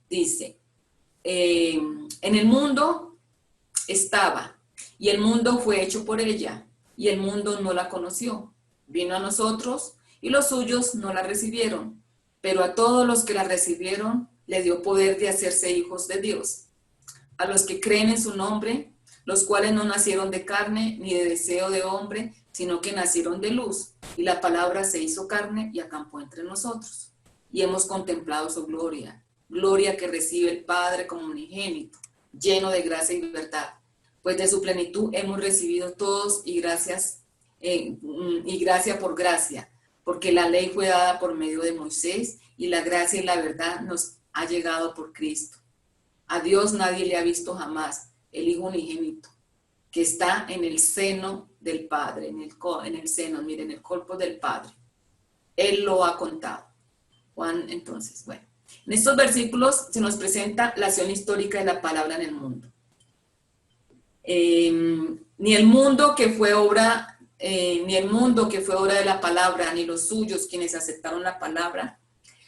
Dice: en el mundo estaba, y el mundo fue hecho por ella, y el mundo no la conoció. Vino a nosotros, y los suyos no la recibieron, pero a todos los que la recibieron, le dio poder de hacerse hijos de Dios. A los que creen en su nombre, los cuales no nacieron de carne, ni de deseo de hombre, sino que nacieron de luz, y la palabra se hizo carne y acampó entre nosotros. Y hemos contemplado su gloria, gloria que recibe el Padre como unigénito, lleno de gracia y verdad, pues de su plenitud hemos recibido todos y gracia por gracia, porque la ley fue dada por medio de Moisés y la gracia y la verdad nos ha llegado por Cristo. A Dios nadie le ha visto jamás, el Hijo unigénito, que está en el seno del Padre, en el seno, miren, en el cuerpo del Padre. Él lo ha contado. Juan, entonces, bueno. En estos versículos se nos presenta la acción histórica de la palabra en el mundo. Ni el mundo que fue obra de la palabra, ni los suyos quienes aceptaron la palabra,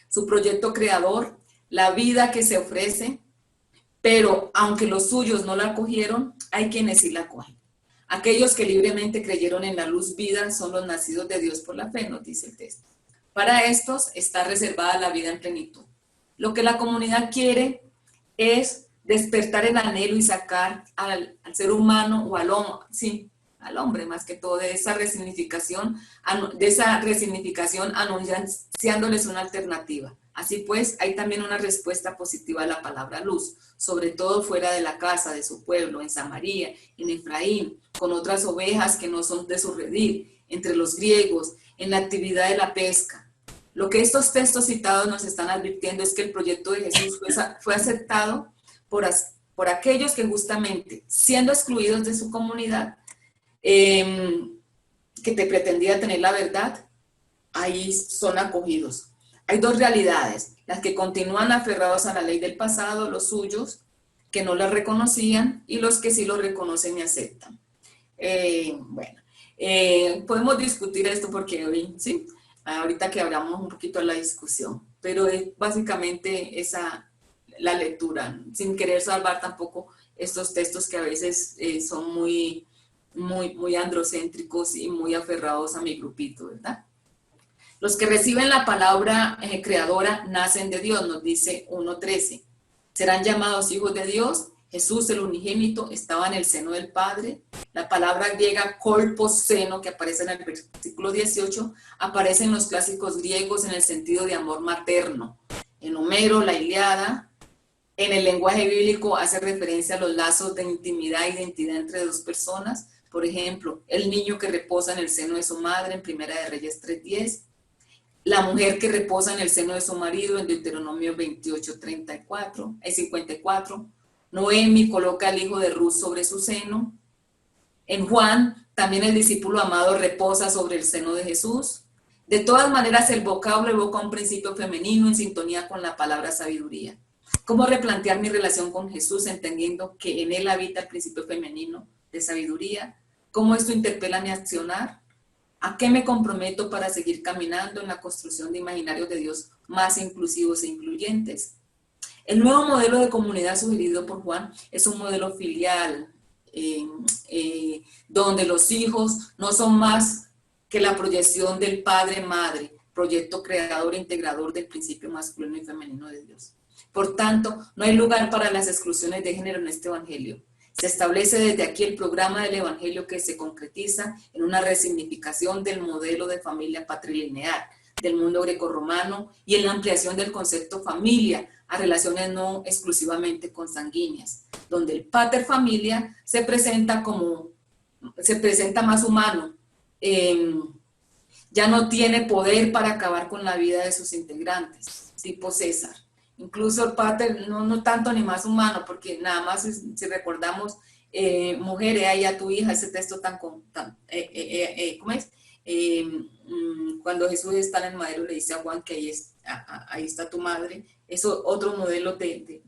su proyecto creador, la vida que se ofrece, pero aunque los suyos no la acogieron, hay quienes sí la acogen. Aquellos que libremente creyeron en la luz vida son los nacidos de Dios por la fe, nos dice el texto. Para estos está reservada la vida en plenitud. Lo que la comunidad quiere es despertar el anhelo y sacar al ser humano o al hombre más que todo de esa resignificación anunciándoles una alternativa. Así pues, hay también una respuesta positiva a la palabra luz, sobre todo fuera de la casa, de su pueblo, en Samaria, en Efraín, con otras ovejas que no son de su redil, entre los griegos, en la actividad de la pesca. Lo que estos textos citados nos están advirtiendo es que el proyecto de Jesús fue aceptado por aquellos que justamente, siendo excluidos de su comunidad, que te pretendía tener la verdad, ahí son acogidos. Hay dos realidades, las que continúan aferrados a la ley del pasado, los suyos, que no la reconocían, y los que sí lo reconocen y aceptan. Podemos discutir esto porque hoy, ¿sí? Ahorita que abramos un poquito la discusión, pero es básicamente esa la lectura, sin querer salvar tampoco estos textos que a veces son muy androcéntricos y muy aferrados a mi grupito, ¿verdad? Los que reciben la palabra creadora nacen de Dios, nos dice 1:13. Serán llamados hijos de Dios. Jesús, el unigénito, estaba en el seno del Padre. La palabra griega kolpos, seno, que aparece en el versículo 18, aparece en los clásicos griegos en el sentido de amor materno. En Homero, la Ilíada, en el lenguaje bíblico hace referencia a los lazos de intimidad e identidad entre dos personas. Por ejemplo, el niño que reposa en el seno de su madre en Primera de Reyes 3:10. La mujer que reposa en el seno de su marido en Deuteronomio 58:54. Noemi coloca al hijo de Ruth sobre su seno. En Juan, también el discípulo amado reposa sobre el seno de Jesús. De todas maneras, el vocablo evoca un principio femenino en sintonía con la palabra sabiduría. ¿Cómo replantear mi relación con Jesús entendiendo que en él habita el principio femenino de sabiduría? ¿Cómo esto interpela mi accionar? ¿A qué me comprometo para seguir caminando en la construcción de imaginarios de Dios más inclusivos e incluyentes? El nuevo modelo de comunidad sugerido por Juan es un modelo filial, donde los hijos no son más que la proyección del padre-madre, proyecto creador e integrador del principio masculino y femenino de Dios. Por tanto, no hay lugar para las exclusiones de género en este evangelio. Se establece desde aquí el programa del evangelio que se concretiza en una resignificación del modelo de familia patrilineal del mundo grecorromano y en la ampliación del concepto familia a relaciones no exclusivamente consanguíneas, donde el pater familia se presenta más humano, ya no tiene poder para acabar con la vida de sus integrantes, tipo César. Incluso el pater, no tanto ni más humano, porque nada más si recordamos, mujer, ahí a tu hija, ese texto ¿cómo es? Cuando Jesús está en el madero le dice a Juan que ahí está tu madre. Eso otro modelo de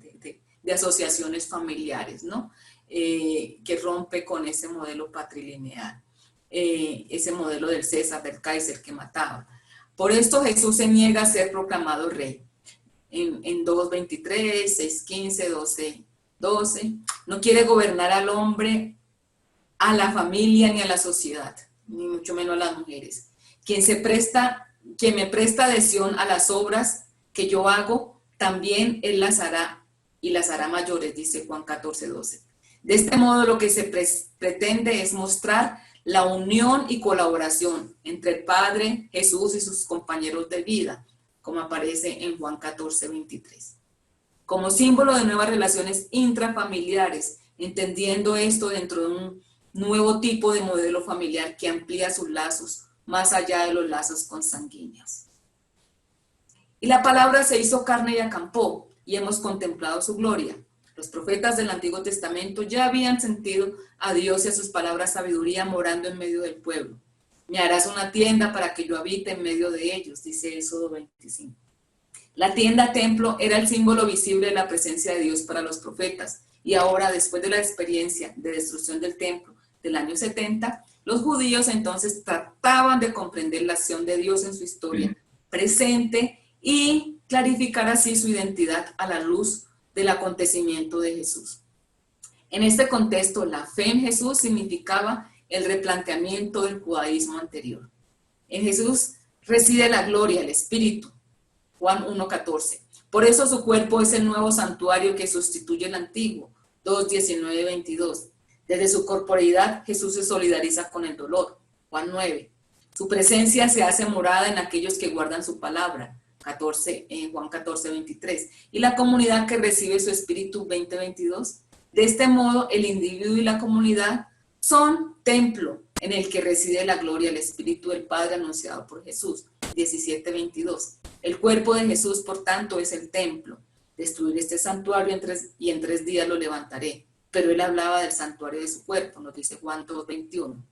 asociaciones familiares, ¿no? Que rompe con ese modelo patrilineal, ese modelo del César, del Kaiser que mataba. Por esto Jesús se niega a ser proclamado rey. En 2:23, 6:15, 12, no quiere gobernar al hombre, a la familia ni a la sociedad, ni mucho menos a las mujeres. Quien me presta adhesión a las obras que yo hago, también él las hará y las hará mayores, dice Juan 14:12. De este modo lo que se pretende es mostrar la unión y colaboración entre el Padre, Jesús y sus compañeros de vida, como aparece en Juan 14:23. Como símbolo de nuevas relaciones intrafamiliares, entendiendo esto dentro de un nuevo tipo de modelo familiar que amplía sus lazos más allá de los lazos consanguíneos. Y la palabra se hizo carne y acampó, y hemos contemplado su gloria. Los profetas del Antiguo Testamento ya habían sentido a Dios y a sus palabras sabiduría morando en medio del pueblo. Me harás una tienda para que yo habite en medio de ellos, dice Éxodo 25. La tienda templo era el símbolo visible de la presencia de Dios para los profetas, y ahora, después de la experiencia de destrucción del templo del año 70, los judíos entonces trataban de comprender la acción de Dios en su historia presente y clarificar así su identidad a la luz del acontecimiento de Jesús. En este contexto, la fe en Jesús significaba el replanteamiento del judaísmo anterior. En Jesús reside la gloria, el Espíritu, Juan 1:14. Por eso su cuerpo es el nuevo santuario que sustituye el antiguo, 2:19-22. Desde su corporeidad, Jesús se solidariza con el dolor, Juan 9. Su presencia se hace morada en aquellos que guardan su palabra, Juan 14:23. Y la comunidad que recibe su Espíritu, 20:22. De este modo, el individuo y la comunidad son templo en el que reside la gloria, el Espíritu del Padre anunciado por Jesús, 17:22. El cuerpo de Jesús, por tanto, es el templo. Destruir este santuario en 3 días lo levantaré. Pero él hablaba del santuario de su cuerpo, nos dice Juan 2:21.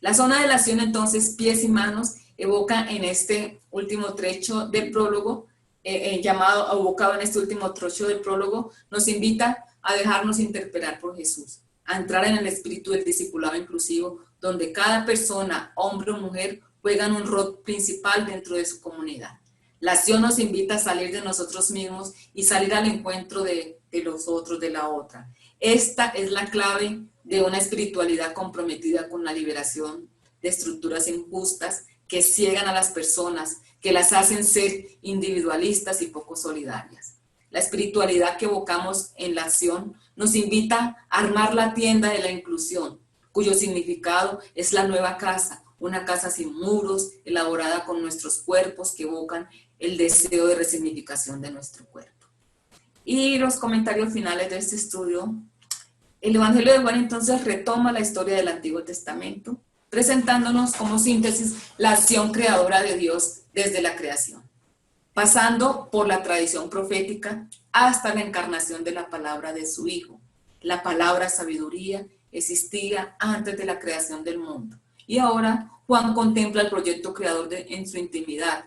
La zona de la acción, entonces, pies y manos, evoca en este último trecho del prólogo, evocado en este último trecho del prólogo, nos invita a dejarnos interpelar por Jesús, a entrar en el espíritu del discipulado inclusivo, donde cada persona, hombre o mujer, juegan un rol principal dentro de su comunidad. La acción nos invita a salir de nosotros mismos y salir al encuentro de los otros, de la otra. Esta es la clave de una espiritualidad comprometida con la liberación de estructuras injustas que ciegan a las personas, que las hacen ser individualistas y poco solidarias. La espiritualidad que evocamos en la acción nos invita a armar la tienda de la inclusión, cuyo significado es la nueva casa, una casa sin muros, elaborada con nuestros cuerpos que evocan el deseo de resignificación de nuestro cuerpo. Y los comentarios finales de este estudio. El Evangelio de Juan entonces retoma la historia del Antiguo Testamento, presentándonos como síntesis la acción creadora de Dios desde la creación, pasando por la tradición profética hasta la encarnación de la palabra de su Hijo. La palabra sabiduría existía antes de la creación del mundo. Y ahora Juan contempla el proyecto creador en su intimidad,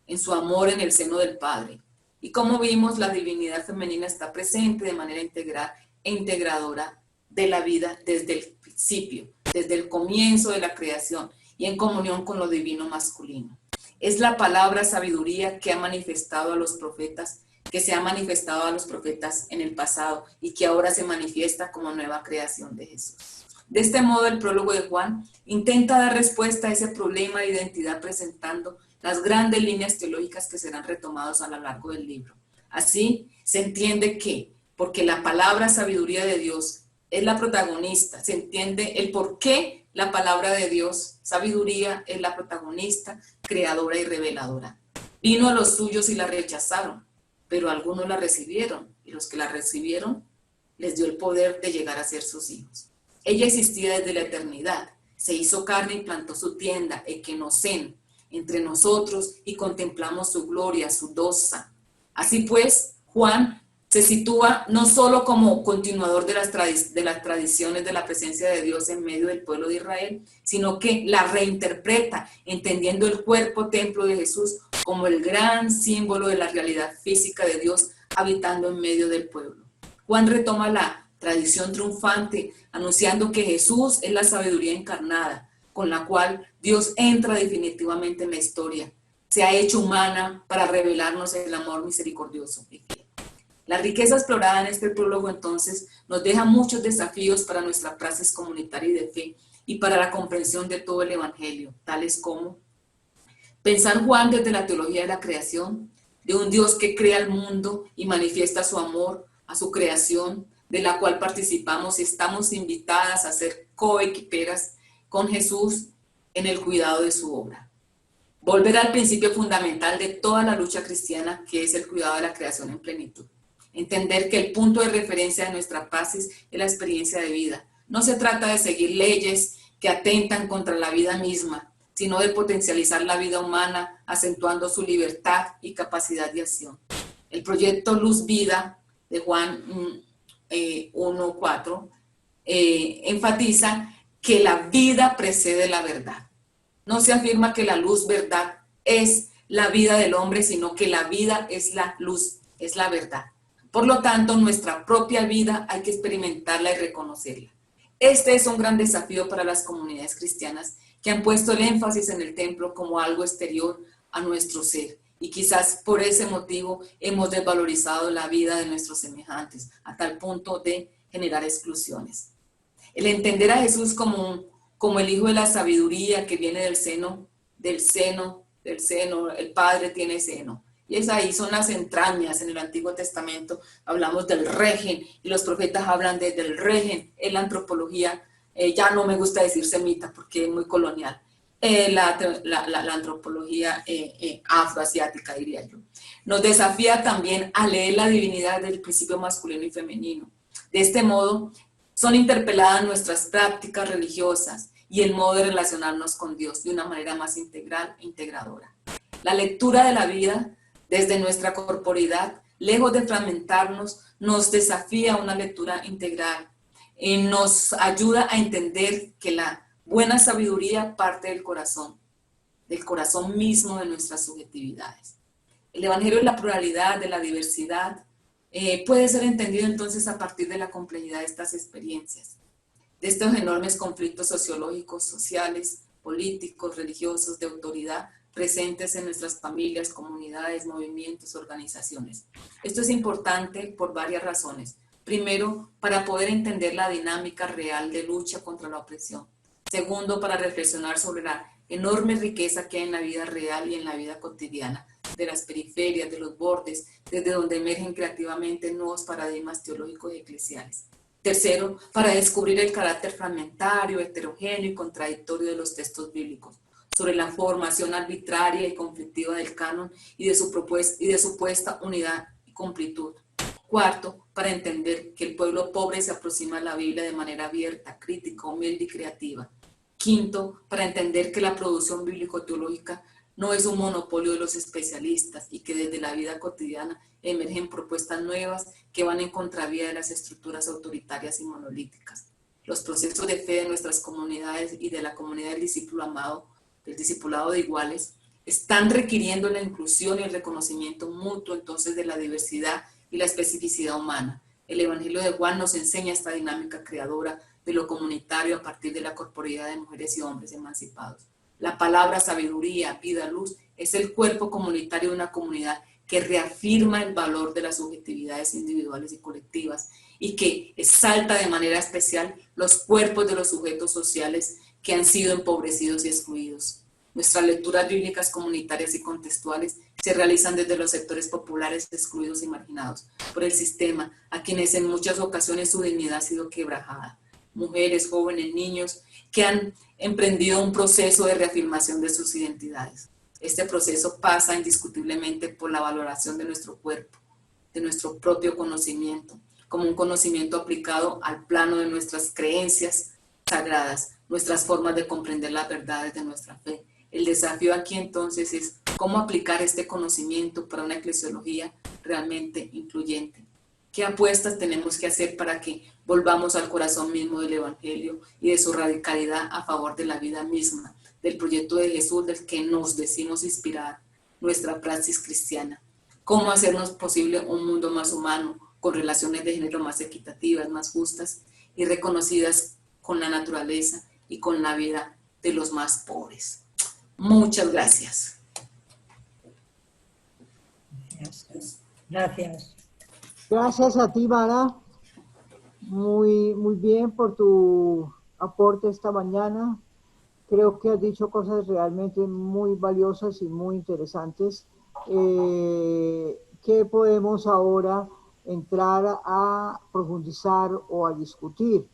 en su amor en el seno del Padre. Y como vimos, la divinidad femenina está presente de manera integral e integradora de la vida desde el principio, desde el comienzo de la creación y en comunión con lo divino masculino. Es la palabra sabiduría que ha manifestado a los profetas, que se ha manifestado a los profetas en el pasado y que ahora se manifiesta como nueva creación de Jesús. De este modo, el prólogo de Juan intenta dar respuesta a ese problema de identidad presentando las grandes líneas teológicas que serán retomadas a lo largo del libro. Así, se entiende que, porque la palabra sabiduría de Dios es la protagonista, se entiende el por qué la palabra de Dios, sabiduría, es la protagonista, creadora y reveladora. Vino a los suyos y la rechazaron, pero algunos la recibieron, y los que la recibieron les dio el poder de llegar a ser sus hijos. Ella existía desde la eternidad, se hizo carne y plantó su tienda, ekenocén, entre nosotros y contemplamos su gloria, su doxa. Así pues, Juan se sitúa no solo como continuador de las tradiciones de la presencia de Dios en medio del pueblo de Israel, sino que la reinterpreta, entendiendo el cuerpo templo de Jesús como el gran símbolo de la realidad física de Dios habitando en medio del pueblo. Juan retoma la tradición triunfante, anunciando que Jesús es la sabiduría encarnada, con la cual Dios entra definitivamente en la historia. Se ha hecho humana para revelarnos el amor misericordioso y fiel. La riqueza explorada en este prólogo, entonces, nos deja muchos desafíos para nuestra praxis comunitaria y de fe y para la comprensión de todo el Evangelio, tales como pensar Juan desde la teología de la creación, de un Dios que crea el mundo y manifiesta su amor a su creación, de la cual participamos y estamos invitadas a ser coequiperas con Jesús en el cuidado de su obra. Volver al principio fundamental de toda la lucha cristiana, que es el cuidado de la creación en plenitud. Entender que el punto de referencia de nuestra praxis es la experiencia de vida. No se trata de seguir leyes que atentan contra la vida misma, sino de potencializar la vida humana, acentuando su libertad y capacidad de acción. El proyecto Luz Vida de Juan 1:4 enfatiza que la vida precede la verdad. No se afirma que la luz verdad es la vida del hombre, sino que la vida es la luz, es la verdad. Por lo tanto, nuestra propia vida hay que experimentarla y reconocerla. Este es un gran desafío para las comunidades cristianas que han puesto el énfasis en el templo como algo exterior a nuestro ser. Y quizás por ese motivo hemos desvalorizado la vida de nuestros semejantes, a tal punto de generar exclusiones. El entender a Jesús como el Hijo de la sabiduría que viene del seno, el Padre tiene seno. Y es ahí, son las entrañas. En el Antiguo Testamento hablamos del regen, y los profetas hablan del regen. En la antropología, ya no me gusta decir semita porque es muy colonial. La antropología afroasiática, diría yo. Nos desafía también a leer la divinidad del principio masculino y femenino. De este modo, son interpeladas nuestras prácticas religiosas y el modo de relacionarnos con Dios de una manera más integral e integradora. La lectura de la vida desde nuestra corporidad, lejos de fragmentarnos, nos desafía a una lectura integral. Nos ayuda a entender que la Buena sabiduría parte del corazón mismo de nuestras subjetividades. El Evangelio de la pluralidad, de la diversidad, puede ser entendido entonces a partir de la complejidad de estas experiencias, de estos enormes conflictos sociológicos, sociales, políticos, religiosos, de autoridad, presentes en nuestras familias, comunidades, movimientos, organizaciones. Esto es importante por varias razones. Primero, para poder entender la dinámica real de lucha contra la opresión. Segundo, para reflexionar sobre la enorme riqueza que hay en la vida real y en la vida cotidiana, de las periferias, de los bordes, desde donde emergen creativamente nuevos paradigmas teológicos y eclesiales. Tercero, para descubrir el carácter fragmentario, heterogéneo y contradictorio de los textos bíblicos, sobre la formación arbitraria y conflictiva del canon y de supuesta unidad y completud. Cuarto, para entender que el pueblo pobre se aproxima a la Biblia de manera abierta, crítica, humilde y creativa. Quinto, para entender que la producción bíblico-teológica no es un monopolio de los especialistas y que desde la vida cotidiana emergen propuestas nuevas que van en contravía de las estructuras autoritarias y monolíticas. Los procesos de fe de nuestras comunidades y de la comunidad del discípulo amado, del discipulado de iguales, están requiriendo la inclusión y el reconocimiento mutuo entonces de la diversidad y la especificidad humana. El Evangelio de Juan nos enseña esta dinámica creadora de lo comunitario a partir de la corporeidad de mujeres y hombres emancipados. La palabra sabiduría, vida, luz, es el cuerpo comunitario de una comunidad que reafirma el valor de las subjetividades individuales y colectivas y que exalta de manera especial los cuerpos de los sujetos sociales que han sido empobrecidos y excluidos. Nuestras lecturas bíblicas comunitarias y contextuales se realizan desde los sectores populares excluidos y marginados por el sistema, a quienes en muchas ocasiones su dignidad ha sido quebrajada. Mujeres, jóvenes, niños que han emprendido un proceso de reafirmación de sus identidades. Este proceso pasa indiscutiblemente por la valoración de nuestro cuerpo, de nuestro propio conocimiento, como un conocimiento aplicado al plano de nuestras creencias sagradas, nuestras formas de comprender las verdades de nuestra fe. El desafío aquí entonces es cómo aplicar este conocimiento para una eclesiología realmente incluyente. ¿Qué apuestas tenemos que hacer para que volvamos al corazón mismo del Evangelio y de su radicalidad a favor de la vida misma, del proyecto de Jesús del que nos decimos inspirar nuestra praxis cristiana? ¿Cómo hacernos posible un mundo más humano, con relaciones de género más equitativas, más justas y reconocidas con la naturaleza y con la vida de los más pobres? Muchas gracias. Gracias. Gracias a ti, Mara. Muy bien por tu aporte esta mañana. Creo que has dicho cosas realmente muy valiosas y muy interesantes que podemos ahora entrar a profundizar o a discutir.